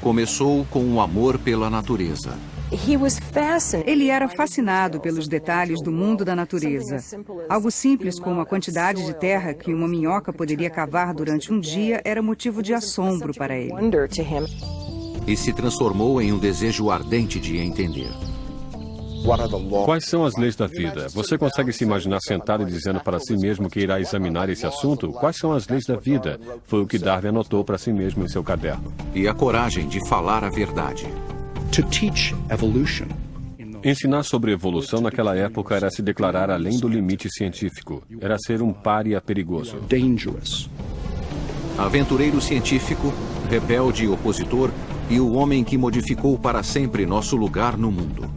começou com o amor pela natureza. Ele era fascinado pelos detalhes do mundo da natureza. Algo simples como a quantidade de terra que uma minhoca poderia cavar durante um dia era motivo de assombro para ele. E se transformou em um desejo ardente de entender. Quais são as leis da vida? Você consegue se imaginar sentado e dizendo para si mesmo que irá examinar esse assunto? Quais são as leis da vida? Foi o que Darwin anotou para si mesmo em seu caderno. E a coragem de falar a verdade. Ensinar sobre evolução naquela época era se declarar além do limite científico. Era ser um pária perigoso. Aventureiro científico, rebelde e opositor, e o homem que modificou para sempre nosso lugar no mundo.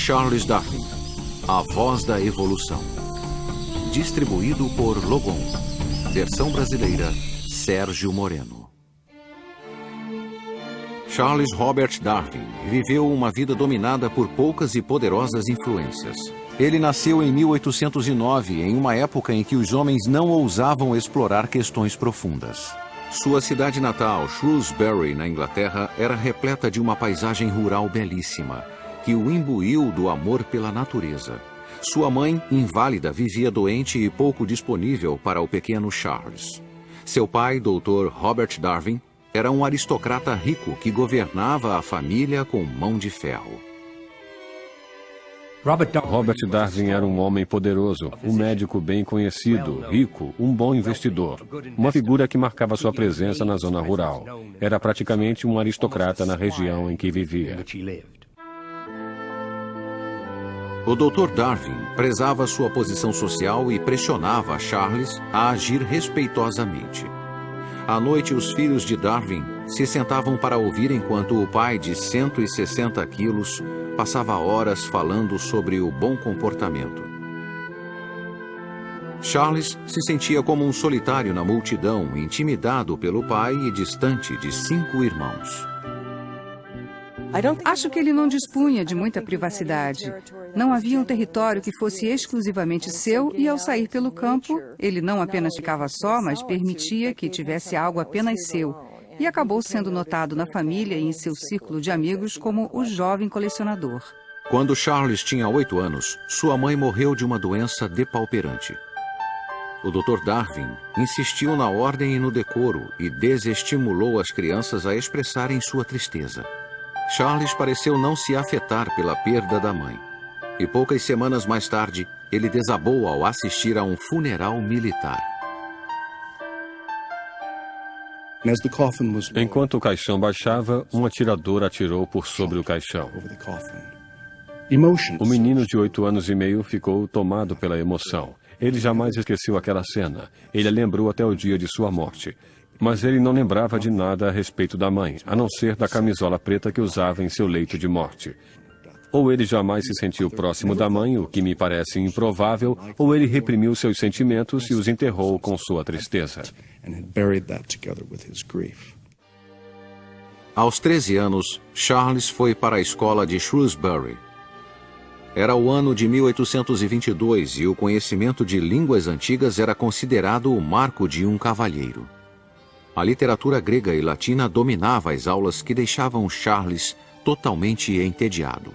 Charles Darwin, a voz da evolução. Distribuído por Logon. Versão brasileira, Sérgio Moreno. Charles Robert Darwin viveu uma vida dominada por poucas e poderosas influências. Ele nasceu em 1809, em uma época em que os homens não ousavam explorar questões profundas. Sua cidade natal, Shrewsbury, na Inglaterra, era repleta de uma paisagem rural belíssima, que o imbuiu do amor pela natureza. Sua mãe, inválida, vivia doente e pouco disponível para o pequeno Charles. Seu pai, Dr. Robert Darwin, era um aristocrata rico que governava a família com mão de ferro. Robert Darwin era um homem poderoso, um médico bem conhecido, rico, um bom investidor. Uma figura que marcava sua presença na zona rural. Era praticamente um aristocrata na região em que vivia. O Dr. Darwin prezava sua posição social e pressionava Charles a agir respeitosamente. À noite, os filhos de Darwin se sentavam para ouvir enquanto o pai, de 160 quilos, passava horas falando sobre o bom comportamento. Charles se sentia como um solitário na multidão, intimidado pelo pai e distante de 5 irmãos. Acho que ele não dispunha de muita privacidade. Não havia um território que fosse exclusivamente seu e, ao sair pelo campo, ele não apenas ficava só, mas permitia que tivesse algo apenas seu. E acabou sendo notado na família e em seu círculo de amigos como o jovem colecionador. Quando Charles tinha 8 anos, sua mãe morreu de uma doença depauperante. O Dr. Darwin insistiu na ordem e no decoro e desestimulou as crianças a expressarem sua tristeza. Charles pareceu não se afetar pela perda da mãe. E poucas semanas mais tarde, ele desabou ao assistir a um funeral militar. Enquanto o caixão baixava, um atirador atirou por sobre o caixão. O menino de 8 anos e meio ficou tomado pela emoção. Ele jamais esqueceu aquela cena. Ele a lembrou até o dia de sua morte. Mas ele não lembrava de nada a respeito da mãe, a não ser da camisola preta que usava em seu leito de morte. Ou ele jamais se sentiu próximo da mãe, o que me parece improvável, ou ele reprimiu seus sentimentos e os enterrou com sua tristeza. Aos 13 anos, Charles foi para a escola de Shrewsbury. Era o ano de 1822 e o conhecimento de línguas antigas era considerado o marco de um cavalheiro. A literatura grega e latina dominava as aulas que deixavam Charles totalmente entediado.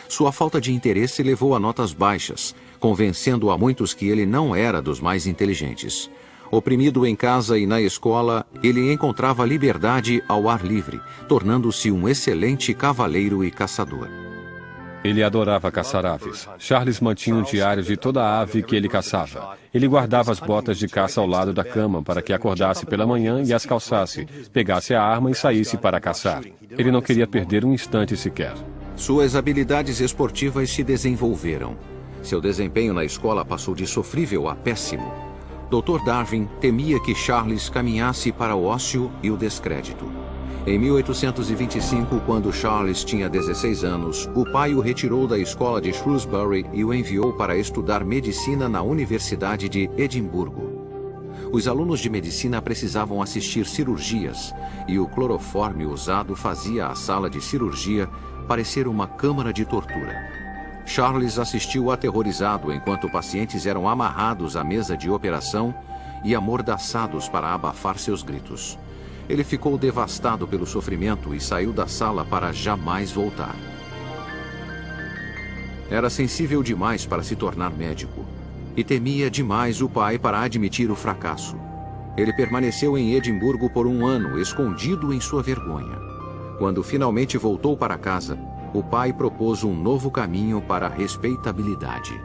Sua falta de interesse levou a notas baixas, convencendo a muitos que ele não era dos mais inteligentes. Oprimido em casa e na escola, ele encontrava liberdade ao ar livre, tornando-se um excelente cavaleiro e caçador. Ele adorava caçar aves. Charles mantinha um diário de toda a ave que ele caçava. Ele guardava as botas de caça ao lado da cama para que acordasse pela manhã e as calçasse, pegasse a arma e saísse para caçar. Ele não queria perder um instante sequer. Suas habilidades esportivas se desenvolveram. Seu desempenho na escola passou de sofrível a péssimo. Dr. Darwin temia que Charles caminhasse para o ócio e o descrédito. Em 1825, quando Charles tinha 16 anos, o pai o retirou da escola de Shrewsbury e o enviou para estudar medicina na Universidade de Edimburgo. Os alunos de medicina precisavam assistir cirurgias e o clorofórmio usado fazia a sala de cirurgia parecer uma câmara de tortura. Charles assistiu aterrorizado enquanto pacientes eram amarrados à mesa de operação e amordaçados para abafar seus gritos. Ele ficou devastado pelo sofrimento e saiu da sala para jamais voltar. Era sensível demais para se tornar médico e temia demais o pai para admitir o fracasso. Ele permaneceu em Edimburgo por 1 ano, escondido em sua vergonha. Quando finalmente voltou para casa, o pai propôs um novo caminho para a respeitabilidade.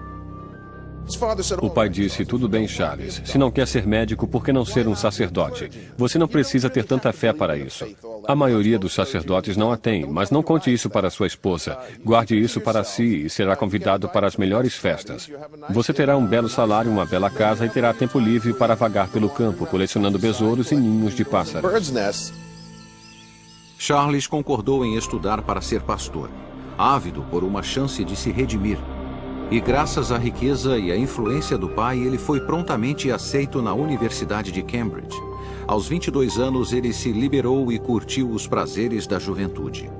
O pai disse: tudo bem, Charles. Se não quer ser médico, por que não ser um sacerdote? Você não precisa ter tanta fé para isso. A maioria dos sacerdotes não a tem, mas não conte isso para sua esposa. Guarde isso para si e será convidado para as melhores festas. Você terá um belo salário, uma bela casa e terá tempo livre para vagar pelo campo, colecionando besouros e ninhos de pássaros. Charles concordou em estudar para ser pastor, ávido por uma chance de se redimir. E graças à riqueza e à influência do pai, ele foi prontamente aceito na Universidade de Cambridge. Aos 22 anos, ele se liberou e curtiu os prazeres da juventude.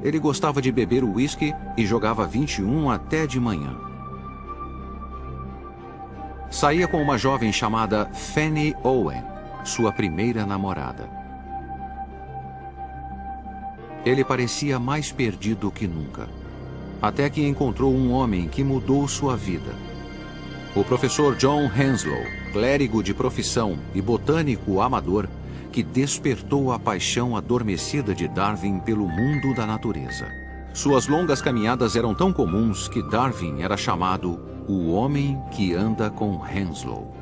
Ele gostava de beber uísque e jogava 21 até de manhã. Saía com uma jovem chamada Fanny Owen, sua primeira namorada. Ele parecia mais perdido que nunca, até que encontrou um homem que mudou sua vida. O professor John Henslow, clérigo de profissão e botânico amador, que despertou a paixão adormecida de Darwin pelo mundo da natureza. Suas longas caminhadas eram tão comuns que Darwin era chamado o homem que anda com Henslow.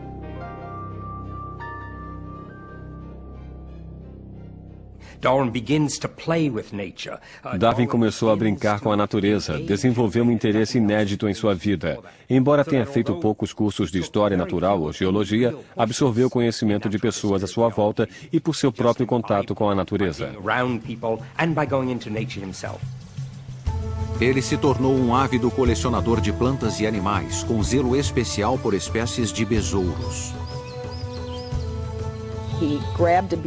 Darwin começou a brincar com a natureza, desenvolveu um interesse inédito em sua vida. Embora tenha feito poucos cursos de história natural ou geologia, absorveu conhecimento de pessoas à sua volta e por seu próprio contato com a natureza. Ele se tornou um ávido colecionador de plantas e animais, com zelo especial por espécies de besouros.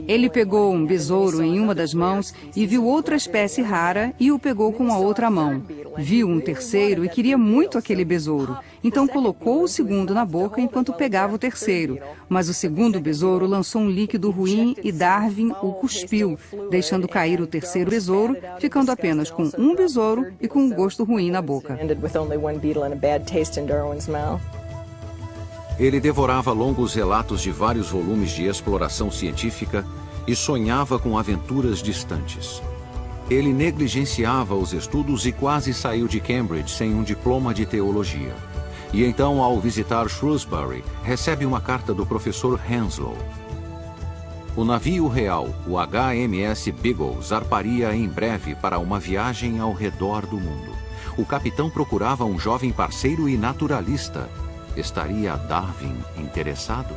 Ele pegou um besouro em uma das mãos e viu outra espécie rara e o pegou com a outra mão. Viu um terceiro e queria muito aquele besouro. Então colocou o segundo na boca enquanto pegava o terceiro. Mas o segundo besouro lançou um líquido ruim e Darwin o cuspiu, deixando cair o terceiro besouro, ficando apenas com um besouro e com um gosto ruim na boca. Ele devorava longos relatos de vários volumes de exploração científica e sonhava com aventuras distantes. Ele negligenciava os estudos e quase saiu de Cambridge sem um diploma de teologia. E então, ao visitar Shrewsbury, recebe uma carta do professor Henslow. O navio real, o HMS Beagle, zarparia em breve para uma viagem ao redor do mundo. O capitão procurava um jovem parceiro e naturalista. Estaria Darwin interessado?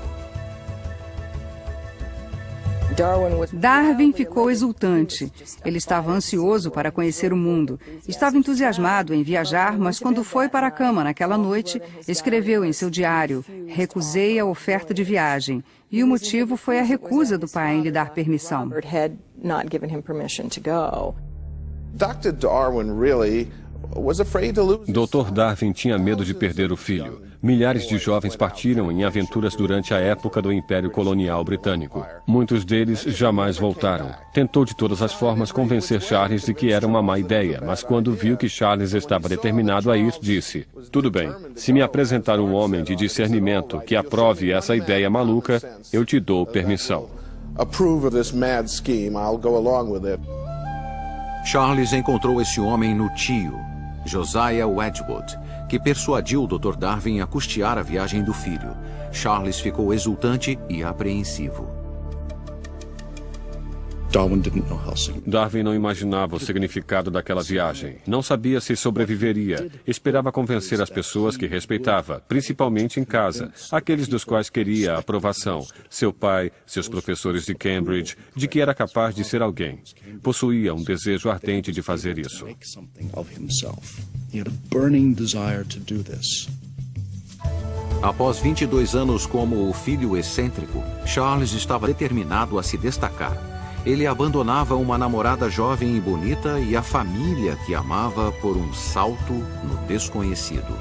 Darwin ficou exultante. Ele estava ansioso para conhecer o mundo. Estava entusiasmado em viajar, mas quando foi para a cama naquela noite, escreveu em seu diário: "Recusei a oferta de viagem." E o motivo foi a recusa do pai em lhe dar permissão. Dr. Darwin really was afraid to lose. Dr. Darwin tinha medo de perder o filho. Milhares de jovens partiram em aventuras durante a época do Império Colonial Britânico. Muitos deles jamais voltaram. Tentou de todas as formas convencer Charles de que era uma má ideia, mas quando viu que Charles estava determinado a ir, disse: "Tudo bem, se me apresentar um homem de discernimento que aprove essa ideia maluca, eu te dou permissão." Approve of this mad scheme, I'll go along with it. Charles encontrou esse homem no tio, Josiah Wedgwood, que persuadiu o Dr. Darwin a custear a viagem do filho. Charles ficou exultante e apreensivo. Darwin não imaginava o significado daquela viagem. Não sabia se sobreviveria. Esperava convencer as pessoas que respeitava, principalmente em casa, aqueles dos quais queria a aprovação, seu pai, seus professores de Cambridge, de que era capaz de ser alguém. Possuía um desejo ardente de fazer isso. Após 22 anos como o filho excêntrico, Charles estava determinado a se destacar. Ele abandonava uma namorada jovem e bonita e a família que amava por um salto no desconhecido.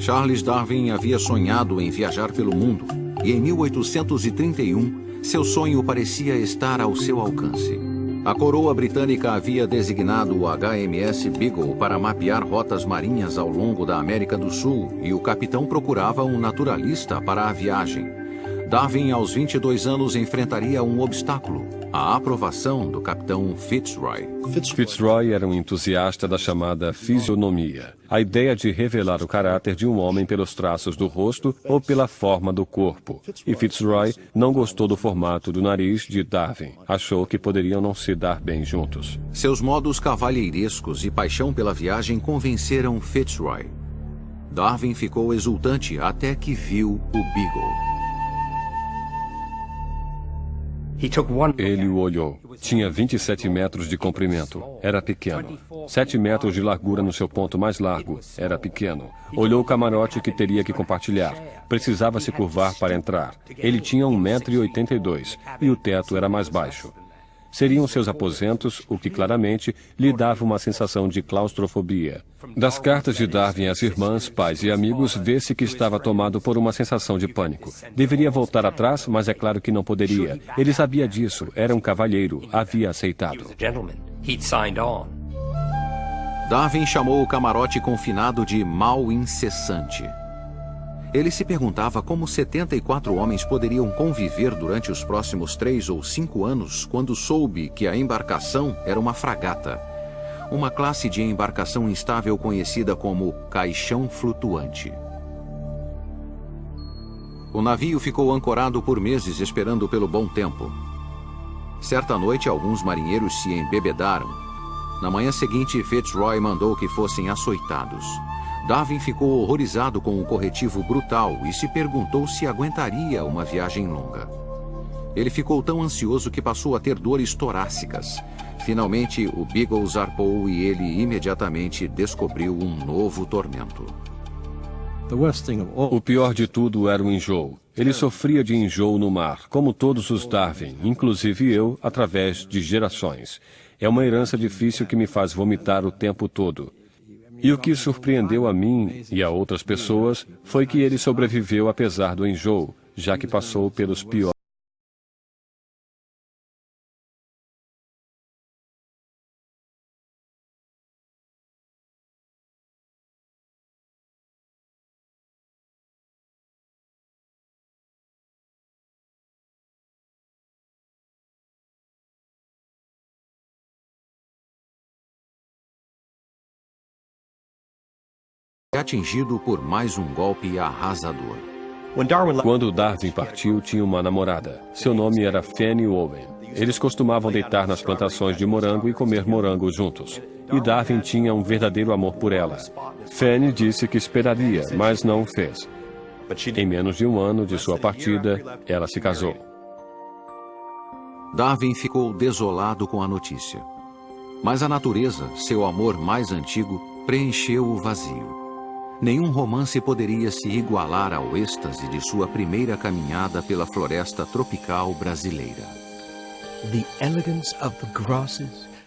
Charles Darwin havia sonhado em viajar pelo mundo e em 1831 seu sonho parecia estar ao seu alcance. A coroa britânica havia designado o HMS Beagle para mapear rotas marinhas ao longo da América do Sul e o capitão procurava um naturalista para a viagem. Darwin, aos 22 anos, enfrentaria um obstáculo: a aprovação do capitão Fitzroy. Fitzroy era um entusiasta da chamada fisionomia, a ideia de revelar o caráter de um homem pelos traços do rosto ou pela forma do corpo. E Fitzroy não gostou do formato do nariz de Darwin. Achou que poderiam não se dar bem juntos. Seus modos cavalheirescos e paixão pela viagem convenceram Fitzroy. Darwin ficou exultante até que viu o Beagle. Ele o olhou. Tinha 27 metros de comprimento. Era pequeno. 7 metros de largura no seu ponto mais largo. Era pequeno. Olhou o camarote que teria que compartilhar. Precisava se curvar para entrar. Ele tinha 1,82 m e o teto era mais baixo. Seriam seus aposentos, o que claramente lhe dava uma sensação de claustrofobia. Das cartas de Darwin às irmãs, pais e amigos, vê-se que estava tomado por uma sensação de pânico. Deveria voltar atrás, mas é claro que não poderia. Ele sabia disso, era um cavalheiro, havia aceitado. Darwin chamou o camarote confinado de mal incessante. Ele se perguntava como 74 homens poderiam conviver durante os próximos 3 ou 5 anos quando soube que a embarcação era uma fragata, uma classe de embarcação instável conhecida como caixão flutuante. O navio ficou ancorado por meses esperando pelo bom tempo. Certa noite, alguns marinheiros se embebedaram. Na manhã seguinte, Fitzroy mandou que fossem açoitados. Darwin ficou horrorizado com o corretivo brutal e se perguntou se aguentaria uma viagem longa. Ele ficou tão ansioso que passou a ter dores torácicas. Finalmente, o Beagle zarpou e ele imediatamente descobriu um novo tormento. O pior de tudo era o enjoo. Ele sofria de enjoo no mar, como todos os Darwin, inclusive eu, através de gerações. É uma herança difícil que me faz vomitar o tempo todo. E o que surpreendeu a mim e a outras pessoas foi que ele sobreviveu apesar do enjoo, já que passou pelos piores. Atingido por mais um golpe arrasador. Quando Darwin partiu, tinha uma namorada. Seu nome era Fanny Owen. Eles costumavam deitar nas plantações de morango e comer morango juntos. E Darwin tinha um verdadeiro amor por ela. Fanny disse que esperaria, mas não o fez. Em menos de um ano de sua partida, ela se casou. Darwin ficou desolado com a notícia. Mas a natureza, seu amor mais antigo, preencheu o vazio. Nenhum romance poderia se igualar ao êxtase de sua primeira caminhada pela floresta tropical brasileira.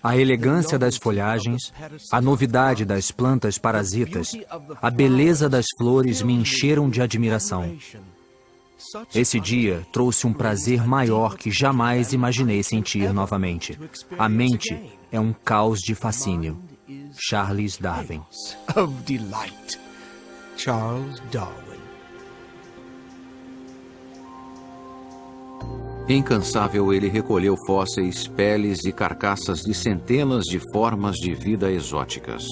A elegância das folhagens, a novidade das plantas parasitas, a beleza das flores me encheram de admiração. Esse dia trouxe um prazer maior que jamais imaginei sentir novamente. A mente é um caos de fascínio. Charles Darwin. Charles Darwin. Incansável, ele recolheu fósseis, peles e carcaças de centenas de formas de vida exóticas.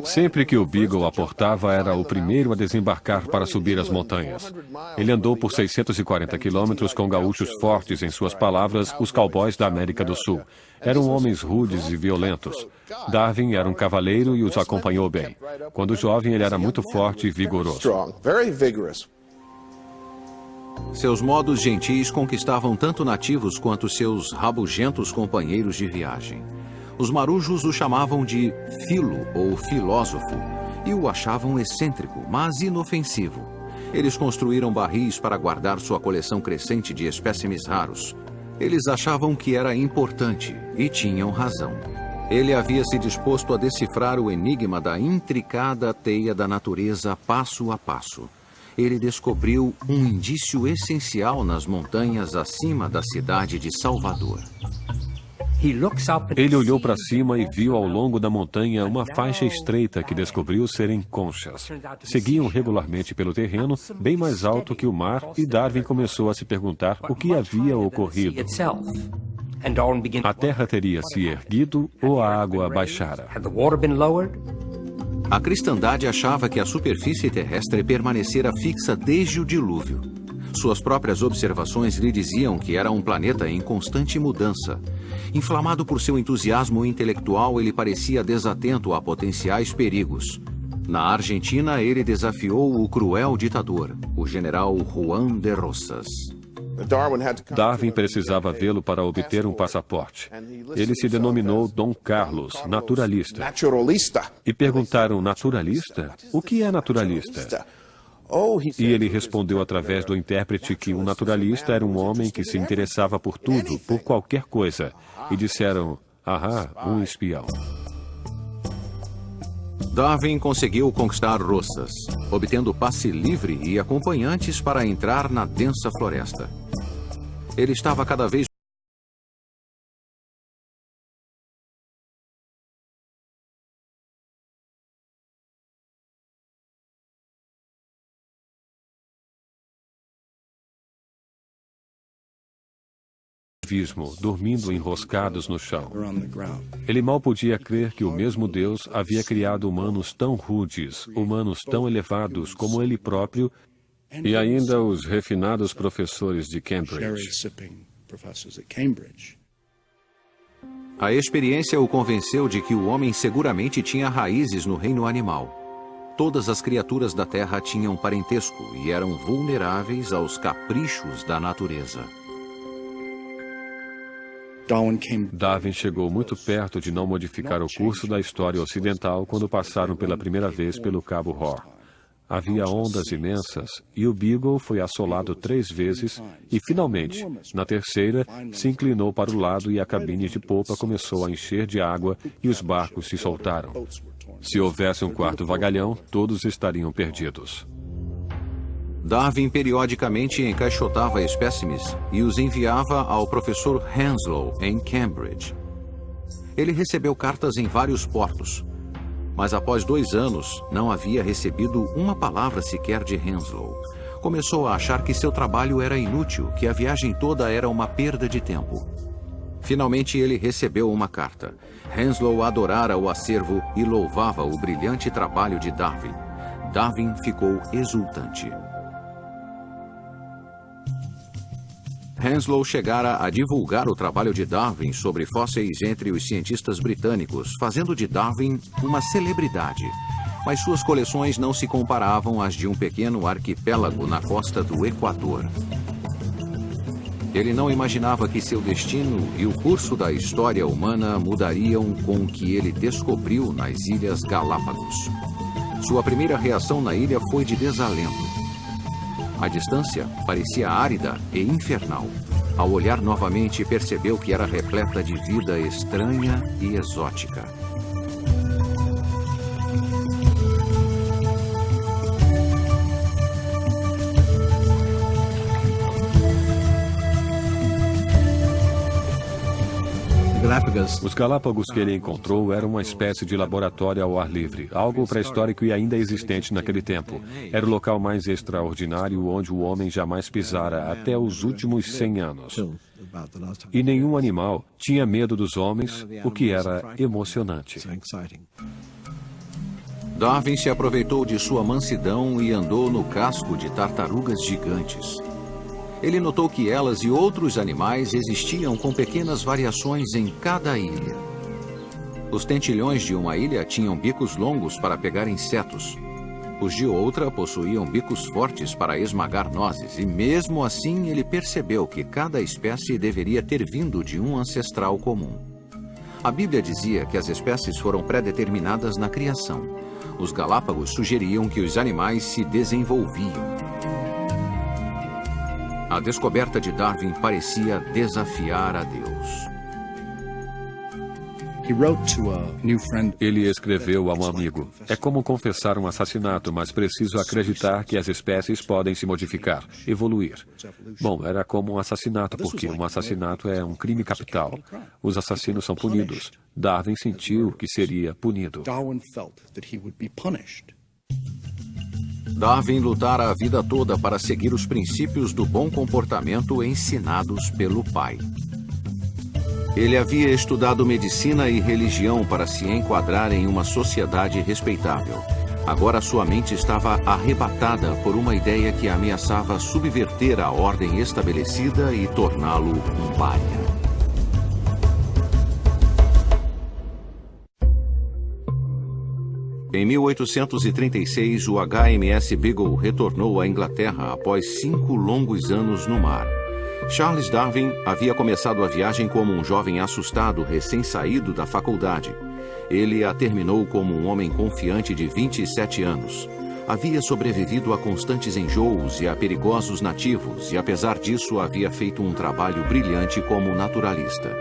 Sempre que o Beagle aportava, era o primeiro a desembarcar para subir as montanhas. Ele andou por 640 quilômetros com gaúchos fortes, em suas palavras, os cowboys da América do Sul. Eram homens rudes e violentos. Darwin era um cavaleiro e os acompanhou bem. Quando jovem, ele era muito forte e vigoroso. Seus modos gentis conquistavam tanto nativos quanto seus rabugentos companheiros de viagem. Os marujos o chamavam de filo ou filósofo e o achavam excêntrico, mas inofensivo. Eles construíram barris para guardar sua coleção crescente de espécimes raros. Eles achavam que era importante e tinham razão. Ele havia se disposto a decifrar o enigma da intricada teia da natureza passo a passo. Ele descobriu um indício essencial nas montanhas acima da cidade de Salvador. Ele olhou para cima e viu ao longo da montanha uma faixa estreita que descobriu serem conchas. Seguiam regularmente pelo terreno, bem mais alto que o mar, e Darwin começou a se perguntar o que havia ocorrido. A terra teria se erguido ou a água baixara? A cristandade achava que a superfície terrestre permanecera fixa desde o dilúvio. Suas próprias observações lhe diziam que era um planeta em constante mudança. Inflamado por seu entusiasmo intelectual, ele parecia desatento a potenciais perigos. Na Argentina, ele desafiou o cruel ditador, o general Juan de Rosas. Darwin precisava vê-lo para obter um passaporte. Ele se denominou Dom Carlos, naturalista. E perguntaram, naturalista? O que é naturalista? E ele respondeu através do intérprete que um naturalista era um homem que se interessava por tudo, por qualquer coisa. E disseram, um espião. Darwin conseguiu conquistar Rosas, obtendo passe livre e acompanhantes para entrar na densa floresta. Ele estava cada vez dormindo enroscados no chão. Ele mal podia crer que o mesmo Deus havia criado humanos tão rudes, humanos tão elevados como ele próprio, e ainda os refinados professores de Cambridge. A experiência o convenceu de que o homem seguramente tinha raízes no reino animal. Todas as criaturas da Terra tinham parentesco e eram vulneráveis aos caprichos da natureza. Darwin chegou muito perto de não modificar o curso da história ocidental quando passaram pela primeira vez pelo Cabo Horn. Havia ondas imensas e o Beagle foi assolado 3 vezes e, finalmente, na terceira, se inclinou para o lado e a cabine de popa começou a encher de água e os barcos se soltaram. Se houvesse um quarto vagalhão, todos estariam perdidos. Darwin periodicamente encaixotava espécimes e os enviava ao professor Henslow, em Cambridge. Ele recebeu cartas em vários portos, mas após 2 anos não havia recebido uma palavra sequer de Henslow. Começou a achar que seu trabalho era inútil, que a viagem toda era uma perda de tempo. Finalmente ele recebeu uma carta. Henslow adorara o acervo e louvava o brilhante trabalho de Darwin. Darwin ficou exultante. Henslow chegara a divulgar o trabalho de Darwin sobre fósseis entre os cientistas britânicos, fazendo de Darwin uma celebridade. Mas suas coleções não se comparavam às de um pequeno arquipélago na costa do Equador. Ele não imaginava que seu destino e o curso da história humana mudariam com o que ele descobriu nas Ilhas Galápagos. Sua primeira reação na ilha foi de desalento. A distância parecia árida e infernal. Ao olhar novamente, percebeu que era repleta de vida estranha e exótica. Os Galápagos que ele encontrou eram uma espécie de laboratório ao ar livre, algo pré-histórico e ainda existente naquele tempo. Era o local mais extraordinário onde o homem jamais pisara até os últimos 100 anos. E nenhum animal tinha medo dos homens, o que era emocionante. Darwin se aproveitou de sua mansidão e andou no casco de tartarugas gigantes. Ele notou que elas e outros animais existiam com pequenas variações em cada ilha. Os tentilhões de uma ilha tinham bicos longos para pegar insetos. Os de outra possuíam bicos fortes para esmagar nozes, e mesmo assim ele percebeu que cada espécie deveria ter vindo de um ancestral comum. A Bíblia dizia que as espécies foram pré-determinadas na criação. Os Galápagos sugeriam que os animais se desenvolviam. A descoberta de Darwin parecia desafiar a Deus. Ele escreveu a um amigo: é como confessar um assassinato, mas preciso acreditar que as espécies podem se modificar, evoluir. Bom, era como um assassinato, porque um assassinato é um crime capital. Os assassinos são punidos. Darwin sentiu que seria punido. Darwin lutara a vida toda para seguir os princípios do bom comportamento ensinados pelo pai. Ele havia estudado medicina e religião para se enquadrar em uma sociedade respeitável. Agora sua mente estava arrebatada por uma ideia que ameaçava subverter a ordem estabelecida e torná-lo um pária. Em 1836, o HMS Beagle retornou à Inglaterra após 5 longos anos no mar. Charles Darwin havia começado a viagem como um jovem assustado recém-saído da faculdade. Ele a terminou como um homem confiante de 27 anos. Havia sobrevivido a constantes enjoos e a perigosos nativos e, apesar disso, havia feito um trabalho brilhante como naturalista.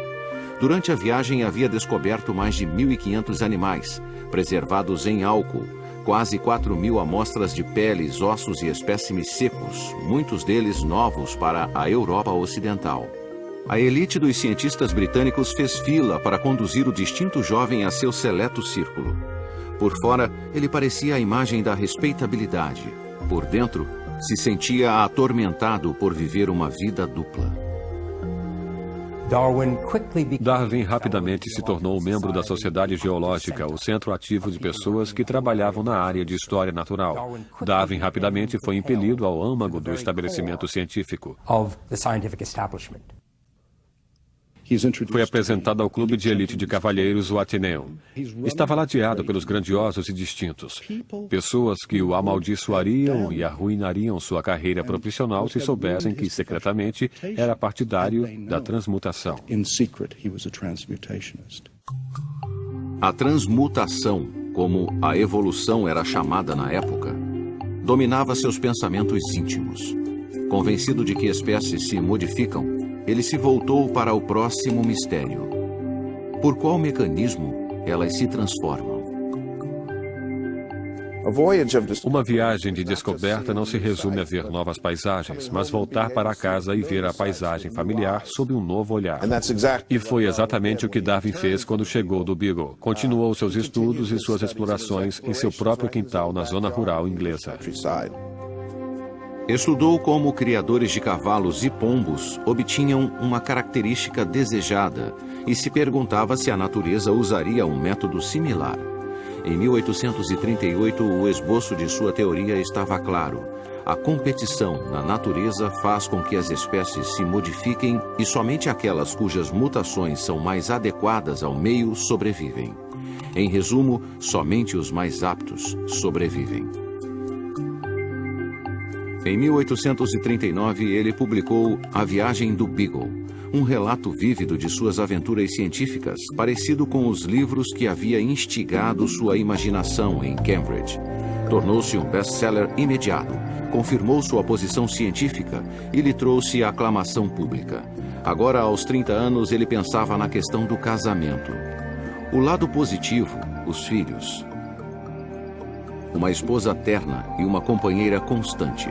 Durante a viagem, havia descoberto mais de 1.500 animais, preservados em álcool, quase 4.000 amostras de peles, ossos e espécimes secos, muitos deles novos para a Europa Ocidental. A elite dos cientistas britânicos fez fila para conduzir o distinto jovem a seu seleto círculo. Por fora, ele parecia a imagem da respeitabilidade. Por dentro, se sentia atormentado por viver uma vida dupla. Darwin rapidamente se tornou membro da Sociedade Geológica, o centro ativo de pessoas que trabalhavam na área de história natural. Darwin rapidamente foi impelido ao âmago do estabelecimento científico. Foi apresentado ao clube de elite de cavalheiros, o Athenaeum. Estava ladeado pelos grandiosos e distintos. Pessoas que o amaldiçoariam e arruinariam sua carreira profissional se soubessem que, secretamente, era partidário da transmutação. A transmutação, como a evolução era chamada na época, dominava seus pensamentos íntimos. Convencido de que espécies se modificam, ele se voltou para o próximo mistério. Por qual mecanismo elas se transformam? Uma viagem de descoberta não se resume a ver novas paisagens, mas voltar para casa e ver a paisagem familiar sob um novo olhar. E foi exatamente o que Darwin fez quando chegou do Beagle. Continuou seus estudos e suas explorações em seu próprio quintal na zona rural inglesa. Estudou como criadores de cavalos e pombos obtinham uma característica desejada e se perguntava se a natureza usaria um método similar. Em 1838, o esboço de sua teoria estava claro. A competição na natureza faz com que as espécies se modifiquem e somente aquelas cujas mutações são mais adequadas ao meio sobrevivem. Em resumo, somente os mais aptos sobrevivem. Em 1839, ele publicou A Viagem do Beagle, um relato vívido de suas aventuras científicas, parecido com os livros que havia instigado sua imaginação em Cambridge. Tornou-se um best-seller imediato, confirmou sua posição científica e lhe trouxe a aclamação pública. Agora, aos 30 anos, ele pensava na questão do casamento. O lado positivo, os filhos. Uma esposa terna e uma companheira constante.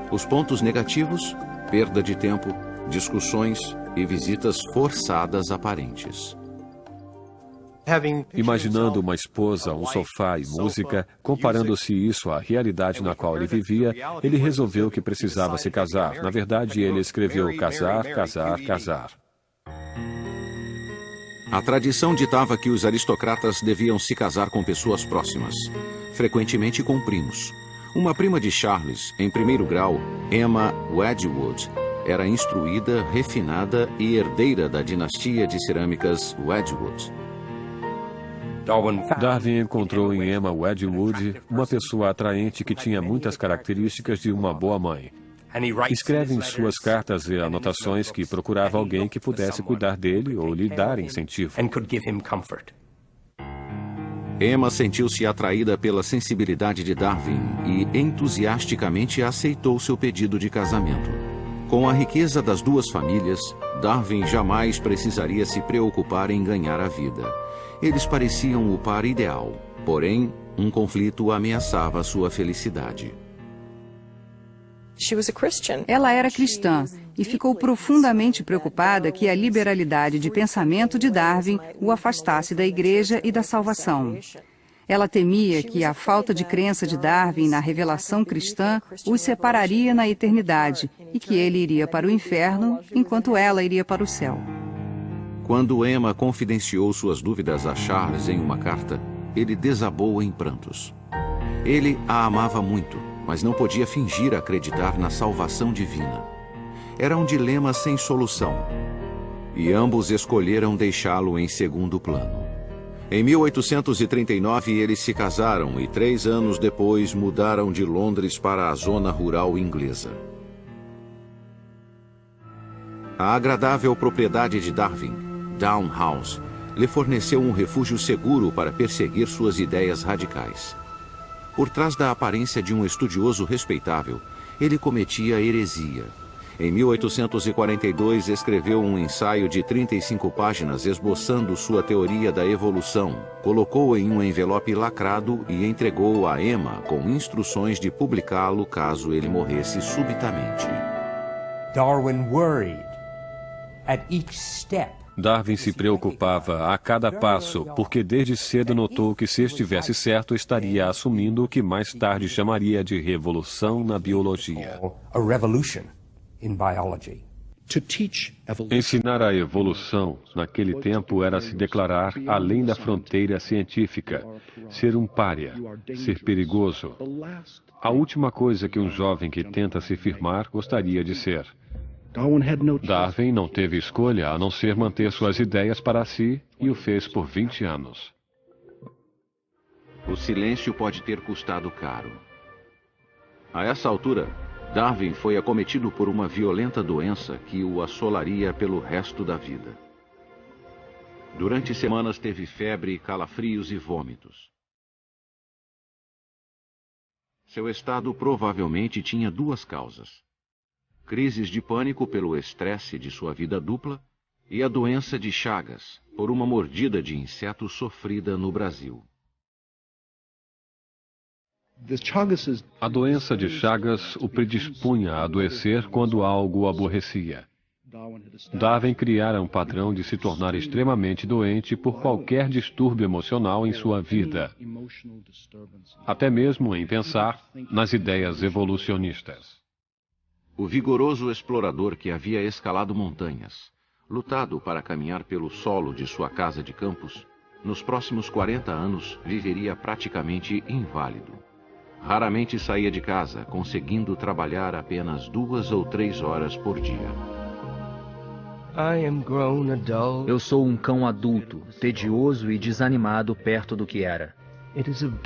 Os pontos negativos, perda de tempo, discussões e visitas forçadas aparentes. Imaginando uma esposa, um sofá e música, comparando-se isso à realidade na qual ele vivia, ele resolveu que precisava se casar. Na verdade, ele escreveu casar, casar, casar. A tradição ditava que os aristocratas deviam se casar com pessoas próximas, frequentemente com primos. Uma prima de Charles, em primeiro grau, Emma Wedgwood, era instruída, refinada e herdeira da dinastia de cerâmicas Wedgwood. Darwin encontrou em Emma Wedgwood uma pessoa atraente que tinha muitas características de uma boa mãe. Escreve em suas cartas e anotações que procurava alguém que pudesse cuidar dele ou lhe dar incentivo. Emma sentiu-se atraída pela sensibilidade de Darwin e entusiasticamente aceitou seu pedido de casamento. Com a riqueza das duas famílias, Darwin jamais precisaria se preocupar em ganhar a vida. Eles pareciam o par ideal, porém, um conflito ameaçava sua felicidade. Ela era cristã e ficou profundamente preocupada que a liberalidade de pensamento de Darwin o afastasse da igreja e da salvação. Ela temia que a falta de crença de Darwin na revelação cristã os separaria na eternidade e que ele iria para o inferno enquanto ela iria para o céu. Quando Emma confidenciou suas dúvidas a Charles em uma carta, ele desabou em prantos. Ele a amava muito, mas não podia fingir acreditar na salvação divina. Era um dilema sem solução. E ambos escolheram deixá-lo em segundo plano. Em 1839, eles se casaram e 3 anos depois mudaram de Londres para a zona rural inglesa. A agradável propriedade de Darwin, Down House, lhe forneceu um refúgio seguro para perseguir suas ideias radicais. Por trás da aparência de um estudioso respeitável, ele cometia heresia. Em 1842, escreveu um ensaio de 35 páginas esboçando sua teoria da evolução, colocou-o em um envelope lacrado e entregou-o a Emma com instruções de publicá-lo caso ele morresse subitamente. Darwin worried at each step. Darwin se preocupava a cada passo, porque desde cedo notou que se estivesse certo, estaria assumindo o que mais tarde chamaria de revolução na biologia. A revolution in biology. Ensinar a evolução, naquele tempo, era se declarar além da fronteira científica, ser um pária, ser perigoso. A última coisa que um jovem que tenta se firmar gostaria de ser. Darwin não teve escolha a não ser manter suas ideias para si e o fez por 20 anos. O silêncio pode ter custado caro. A essa altura, Darwin foi acometido por uma violenta doença que o assolaria pelo resto da vida. Durante semanas teve febre, calafrios e vômitos. Seu estado provavelmente tinha 2 causas: crises de pânico pelo estresse de sua vida dupla e a doença de Chagas, por uma mordida de inseto sofrida no Brasil. A doença de Chagas o predispunha a adoecer quando algo o aborrecia. Darwin criara um padrão de se tornar extremamente doente por qualquer distúrbio emocional em sua vida, até mesmo em pensar nas ideias evolucionistas. O vigoroso explorador que havia escalado montanhas, lutado para caminhar pelo solo de sua casa de campos, nos próximos 40 anos viveria praticamente inválido. Raramente saía de casa, conseguindo trabalhar apenas 2 ou 3 horas por dia. Eu sou um cão adulto, tedioso e desanimado perto do que era.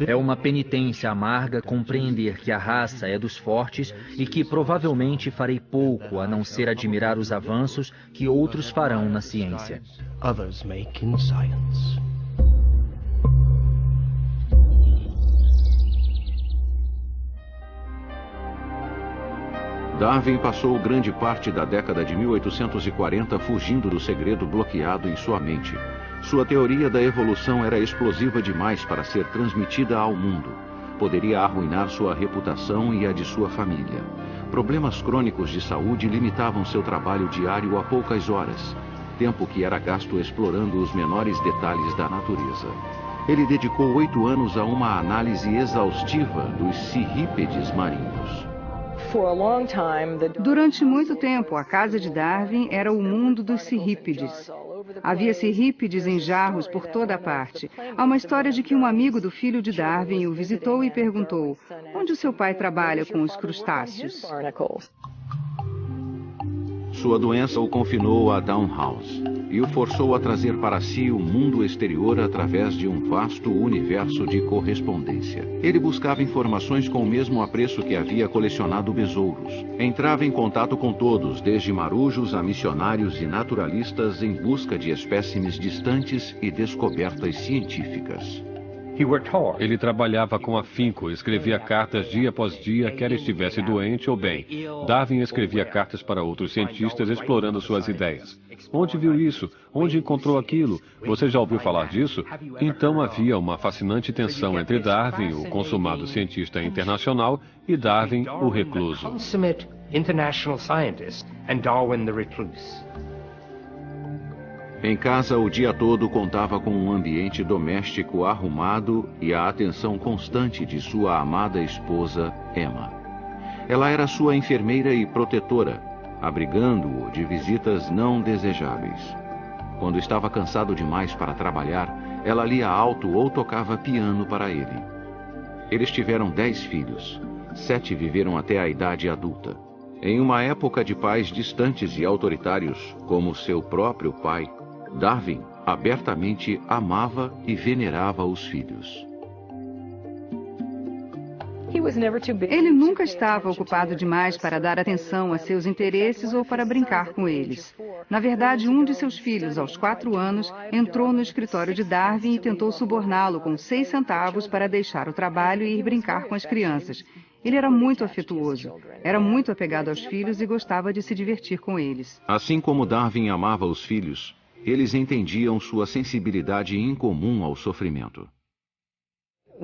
É uma penitência amarga compreender que a raça é dos fortes e que provavelmente farei pouco a não ser admirar os avanços que outros farão na ciência. Darwin passou grande parte da década de 1840 fugindo do segredo bloqueado em sua mente. Sua teoria da evolução era explosiva demais para ser transmitida ao mundo. Poderia arruinar sua reputação e a de sua família. Problemas crônicos de saúde limitavam seu trabalho diário a poucas horas, tempo que era gasto explorando os menores detalhes da natureza. Ele dedicou 8 anos a uma análise exaustiva dos cirrípedes marinhos. Durante muito tempo, a casa de Darwin era o mundo dos cirrípedes. Havia cirrípedes em jarros por toda a parte. Há uma história de que um amigo do filho de Darwin o visitou e perguntou: onde o seu pai trabalha com os crustáceos? Sua doença o confinou a Down House e o forçou a trazer para si o mundo exterior através de um vasto universo de correspondência. Ele buscava informações com o mesmo apreço que havia colecionado besouros. Entrava em contato com todos, desde marujos a missionários e naturalistas, em busca de espécimes distantes e descobertas científicas. Ele trabalhava com afinco, escrevia cartas dia após dia, quer estivesse doente ou bem. Darwin escrevia cartas para outros cientistas explorando suas ideias. Onde viu isso? Onde encontrou aquilo? Você já ouviu falar disso? Então havia uma fascinante tensão entre Darwin, o consumado cientista internacional, e Darwin, o recluso. Em casa, o dia todo contava com um ambiente doméstico arrumado e a atenção constante de sua amada esposa, Emma. Ela era sua enfermeira e protetora, abrigando-o de visitas não desejáveis. Quando estava cansado demais para trabalhar, ela lia alto ou tocava piano para ele. Eles tiveram 10 filhos. 7 viveram até a idade adulta. Em uma época de pais distantes e autoritários, como seu próprio pai, Darwin abertamente amava e venerava os filhos. Ele nunca estava ocupado demais para dar atenção a seus interesses ou para brincar com eles. Na verdade, um de seus filhos, aos 4 anos, entrou no escritório de Darwin e tentou suborná-lo com 6 centavos para deixar o trabalho e ir brincar com as crianças. Ele era muito afetuoso, era muito apegado aos filhos e gostava de se divertir com eles. Assim como Darwin amava os filhos, eles entendiam sua sensibilidade incomum ao sofrimento.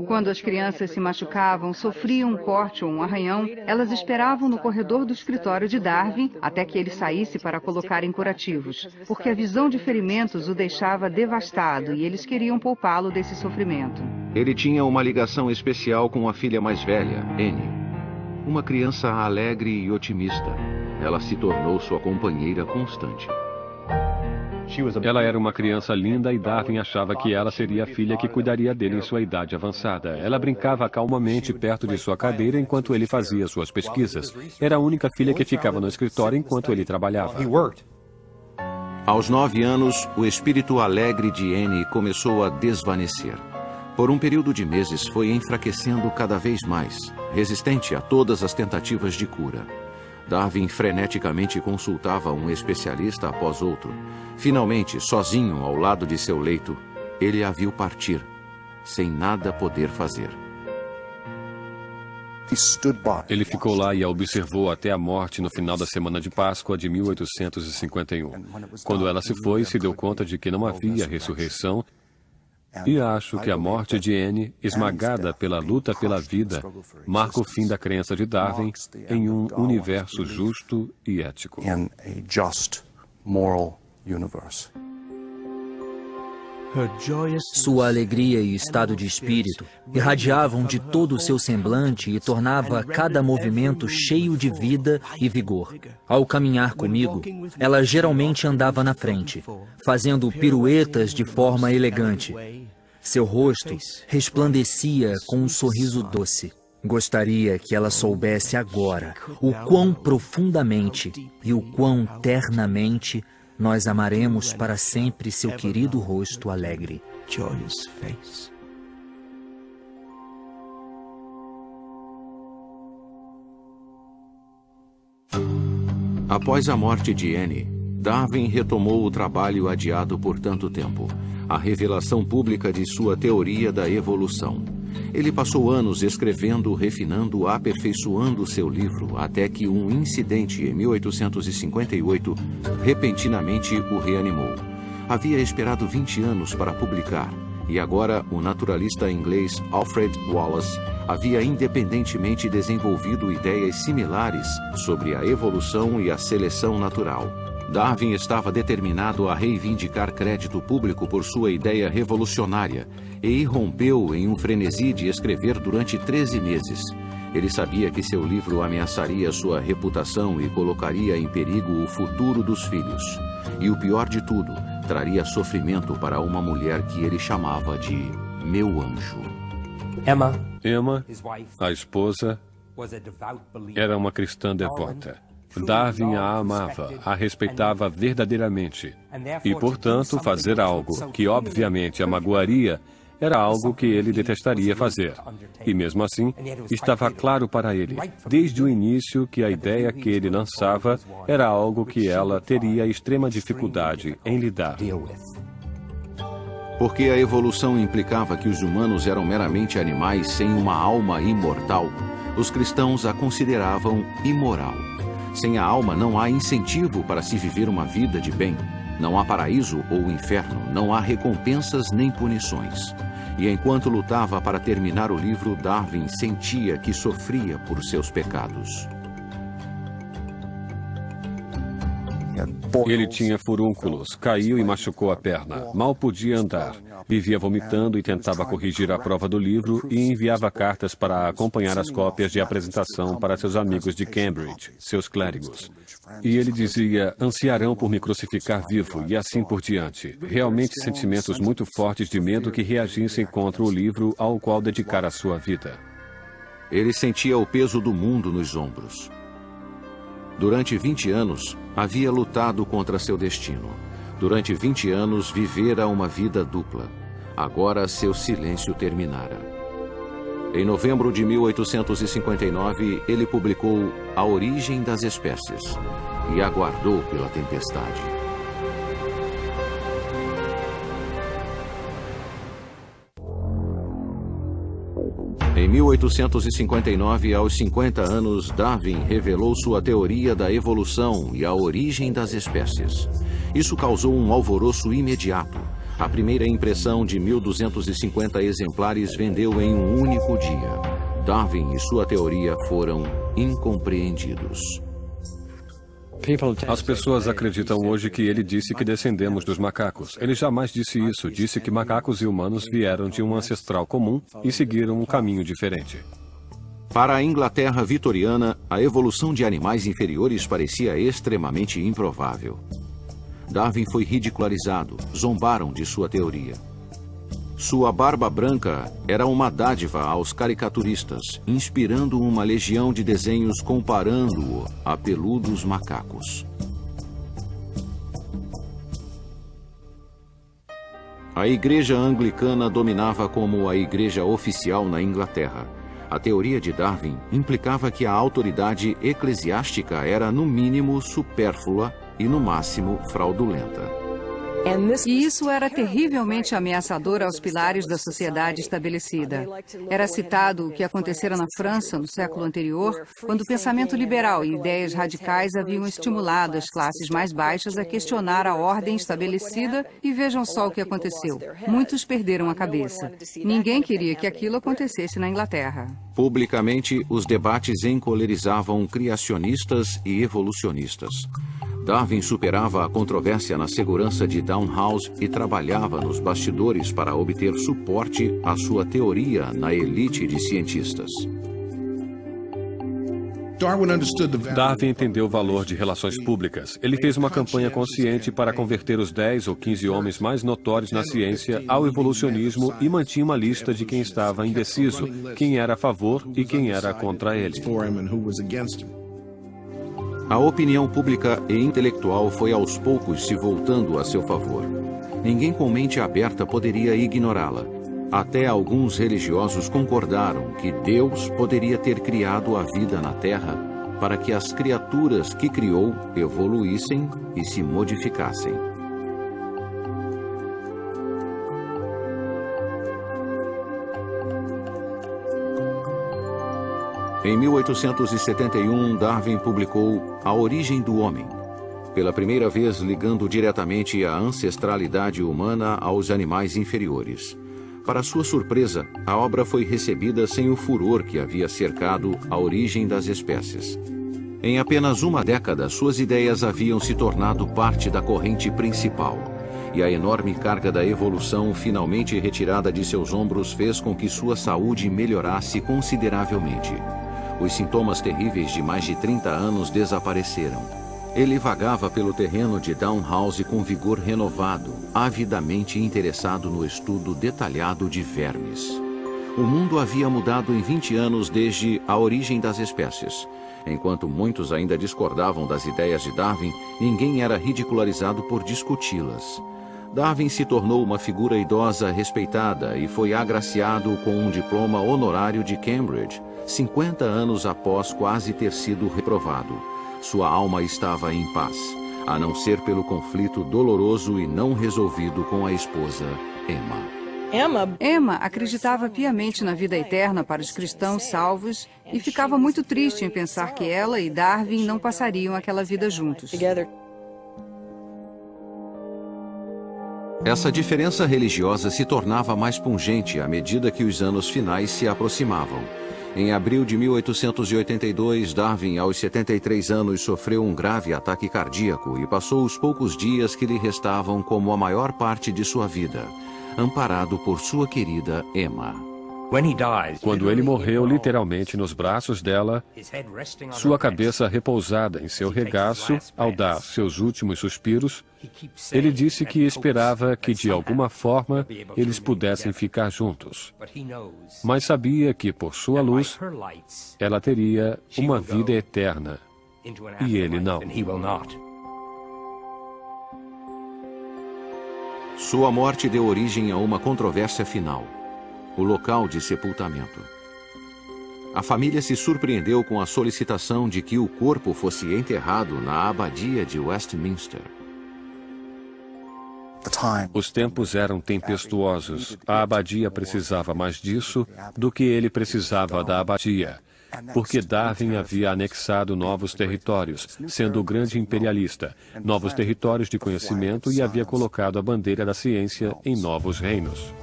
Quando as crianças se machucavam, sofriam um corte ou um arranhão, elas esperavam no corredor do escritório de Darwin até que ele saísse para colocarem curativos, porque a visão de ferimentos o deixava devastado e eles queriam poupá-lo desse sofrimento. Ele tinha uma ligação especial com a filha mais velha, Annie. Uma criança alegre e otimista. Ela se tornou sua companheira constante. Ela era uma criança linda e Darwin achava que ela seria a filha que cuidaria dele em sua idade avançada. Ela brincava calmamente perto de sua cadeira enquanto ele fazia suas pesquisas. Era a única filha que ficava no escritório enquanto ele trabalhava. Aos 9 anos, o espírito alegre de Annie começou a desvanecer. Por um período de meses, foi enfraquecendo cada vez mais, resistente a todas as tentativas de cura. Darwin freneticamente consultava um especialista após outro. Finalmente, sozinho ao lado de seu leito, ele a viu partir, sem nada poder fazer. Ele ficou lá e a observou até a morte no final da semana de Páscoa de 1851. Quando ela se foi, se deu conta de que não havia ressurreição. E acho que a morte de Annie, esmagada pela luta pela vida, marca o fim da crença de Darwin em um universo justo e ético. Sua alegria e estado de espírito irradiavam de todo o seu semblante e tornava cada movimento cheio de vida e vigor. Ao caminhar comigo, ela geralmente andava na frente, fazendo piruetas de forma elegante. Seu rosto resplandecia com um sorriso doce. Gostaria que ela soubesse agora o quão profundamente e o quão ternamente nós amaremos para sempre seu querido rosto alegre. Após a morte de Annie, Darwin retomou o trabalho adiado por tanto tempo, a revelação pública de sua teoria da evolução. Ele passou anos escrevendo, refinando, aperfeiçoando seu livro, até que um incidente em 1858 repentinamente o reanimou. Havia esperado 20 anos para publicar, e agora o naturalista inglês Alfred Wallace havia independentemente desenvolvido ideias similares sobre a evolução e a seleção natural. Darwin estava determinado a reivindicar crédito público por sua ideia revolucionária e irrompeu em um frenesi de escrever durante 13 meses. Ele sabia que seu livro ameaçaria sua reputação e colocaria em perigo o futuro dos filhos. E o pior de tudo, traria sofrimento para uma mulher que ele chamava de meu anjo. Emma, a esposa, era uma cristã devota. Darwin a amava, a respeitava verdadeiramente. E, portanto, fazer algo que obviamente a magoaria era algo que ele detestaria fazer. E mesmo assim, estava claro para ele, desde o início, que a ideia que ele lançava era algo que ela teria extrema dificuldade em lidar. Porque a evolução implicava que os humanos eram meramente animais sem uma alma imortal, os cristãos a consideravam imoral. Sem a alma não há incentivo para se viver uma vida de bem. Não há paraíso ou inferno, não há recompensas nem punições. E enquanto lutava para terminar o livro, Darwin sentia que sofria por seus pecados. Ele tinha furúnculos, caiu e machucou a perna. Mal podia andar. Vivia vomitando e tentava corrigir a prova do livro e enviava cartas para acompanhar as cópias de apresentação para seus amigos de Cambridge, seus clérigos. E ele dizia, ansiarão por me crucificar vivo e assim por diante. Realmente sentimentos muito fortes de medo que reagissem contra o livro ao qual dedicara a sua vida. Ele sentia o peso do mundo nos ombros. Durante 20 anos, havia lutado contra seu destino. Durante 20 anos, vivera uma vida dupla. Agora, seu silêncio terminara. Em novembro de 1859, ele publicou A Origem das Espécies e aguardou pela tempestade. Em 1859, aos 50 anos, Darwin revelou sua teoria da evolução e a origem das espécies. Isso causou um alvoroço imediato. A primeira impressão de 1.250 exemplares vendeu em um único dia. Darwin e sua teoria foram incompreendidos. As pessoas acreditam hoje que ele disse que descendemos dos macacos. Ele jamais disse isso. Disse que macacos e humanos vieram de um ancestral comum e seguiram um caminho diferente. Para a Inglaterra vitoriana, a evolução de animais inferiores parecia extremamente improvável. Darwin foi ridicularizado, zombaram de sua teoria. Sua barba branca era uma dádiva aos caricaturistas, inspirando uma legião de desenhos comparando-o a peludos macacos. A igreja anglicana dominava como a igreja oficial na Inglaterra. A teoria de Darwin implicava que a autoridade eclesiástica era, no mínimo, supérflua e, no máximo, fraudulenta. E isso era terrivelmente ameaçador aos pilares da sociedade estabelecida. Era citado o que acontecera na França no século anterior, quando o pensamento liberal e ideias radicais haviam estimulado as classes mais baixas a questionar a ordem estabelecida e vejam só o que aconteceu. Muitos perderam a cabeça. Ninguém queria que aquilo acontecesse na Inglaterra. Publicamente, os debates encolerizavam criacionistas e evolucionistas. Darwin superava a controvérsia na segurança de Downhouse e trabalhava nos bastidores para obter suporte à sua teoria na elite de cientistas. Darwin entendeu o valor de relações públicas. Ele fez uma campanha consciente para converter os 10 ou 15 homens mais notórios na ciência ao evolucionismo e mantinha uma lista de quem estava indeciso, quem era a favor e quem era contra ele. A opinião pública e intelectual foi aos poucos se voltando a seu favor. Ninguém com mente aberta poderia ignorá-la. Até alguns religiosos concordaram que Deus poderia ter criado a vida na Terra para que as criaturas que criou evoluíssem e se modificassem. Em 1871, Darwin publicou A Origem do Homem, pela primeira vez ligando diretamente a ancestralidade humana aos animais inferiores. Para sua surpresa, a obra foi recebida sem o furor que havia cercado a origem das espécies. Em apenas uma década, suas ideias haviam se tornado parte da corrente principal, e a enorme carga da evolução finalmente retirada de seus ombros fez com que sua saúde melhorasse consideravelmente. Os sintomas terríveis de mais de 30 anos desapareceram. Ele vagava pelo terreno de Downhouse com vigor renovado, avidamente interessado no estudo detalhado de vermes. O mundo havia mudado em 20 anos desde A Origem das Espécies. Enquanto muitos ainda discordavam das ideias de Darwin, ninguém era ridicularizado por discuti-las. Darwin se tornou uma figura idosa respeitada e foi agraciado com um diploma honorário de Cambridge, 50 anos após quase ter sido reprovado. Sua alma estava em paz, a não ser pelo conflito doloroso e não resolvido com a esposa, Emma. Emma acreditava piamente na vida eterna para os cristãos salvos e ficava muito triste em pensar que ela e Darwin não passariam aquela vida juntos. Essa diferença religiosa se tornava mais pungente à medida que os anos finais se aproximavam. Em abril de 1882, Darwin, aos 73 anos, sofreu um grave ataque cardíaco e passou os poucos dias que lhe restavam como a maior parte de sua vida, amparado por sua querida Emma. Quando ele morreu literalmente nos braços dela, sua cabeça repousada em seu regaço ao dar seus últimos suspiros, ele disse que esperava que de alguma forma eles pudessem ficar juntos. Mas sabia que por sua luz, ela teria uma vida eterna e ele não. Sua morte deu origem a uma controvérsia final: o local de sepultamento. A família se surpreendeu com a solicitação de que o corpo fosse enterrado na abadia de Westminster. Os tempos eram tempestuosos. A abadia precisava mais disso do que ele precisava da abadia, porque Darwin havia anexado novos territórios, sendo o grande imperialista, novos territórios de conhecimento, e havia colocado a bandeira da ciência em novos reinos.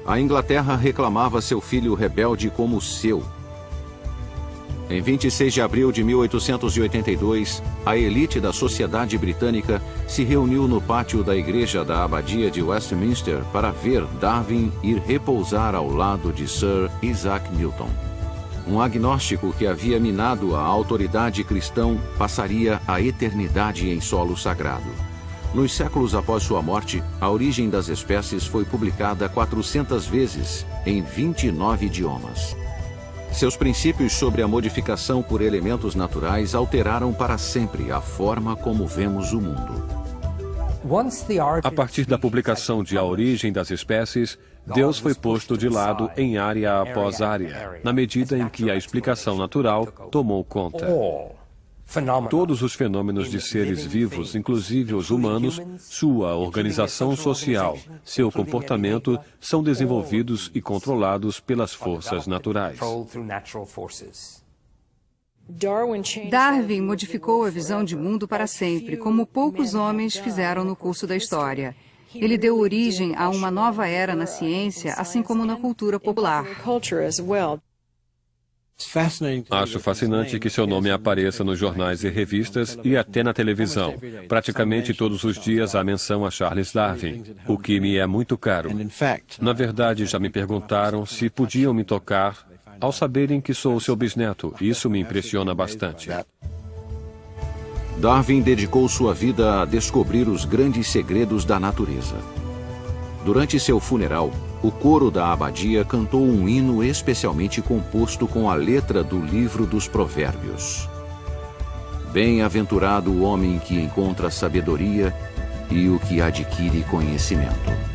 A Inglaterra reclamava seu filho rebelde como seu. Em 26 de abril de 1882, a elite da sociedade britânica se reuniu no pátio da igreja da abadia de Westminster para ver Darwin ir repousar ao lado de Sir Isaac Newton. Um agnóstico que havia minado a autoridade cristã passaria a eternidade em solo sagrado. Nos séculos após sua morte, A Origem das Espécies foi publicada 400 vezes, em 29 idiomas. Seus princípios sobre a modificação por elementos naturais alteraram para sempre a forma como vemos o mundo. A partir da publicação de A Origem das Espécies, Deus foi posto de lado em área após área, na medida em que a explicação natural tomou conta. Todos os fenômenos de seres vivos, inclusive os humanos, sua organização social, seu comportamento, são desenvolvidos e controlados pelas forças naturais. Darwin modificou a visão de mundo para sempre, como poucos homens fizeram no curso da história. Ele deu origem a uma nova era na ciência, assim como na cultura popular. Acho fascinante que seu nome apareça nos jornais e revistas e até na televisão. Praticamente todos os dias há menção a Charles Darwin, o que me é muito caro. Na verdade, já me perguntaram se podiam me tocar ao saberem que sou seu bisneto. Isso me impressiona bastante. Darwin dedicou sua vida a descobrir os grandes segredos da natureza. Durante seu funeral, o coro da abadia cantou um hino especialmente composto com a letra do livro dos Provérbios. Bem-aventurado o homem que encontra sabedoria e o que adquire conhecimento.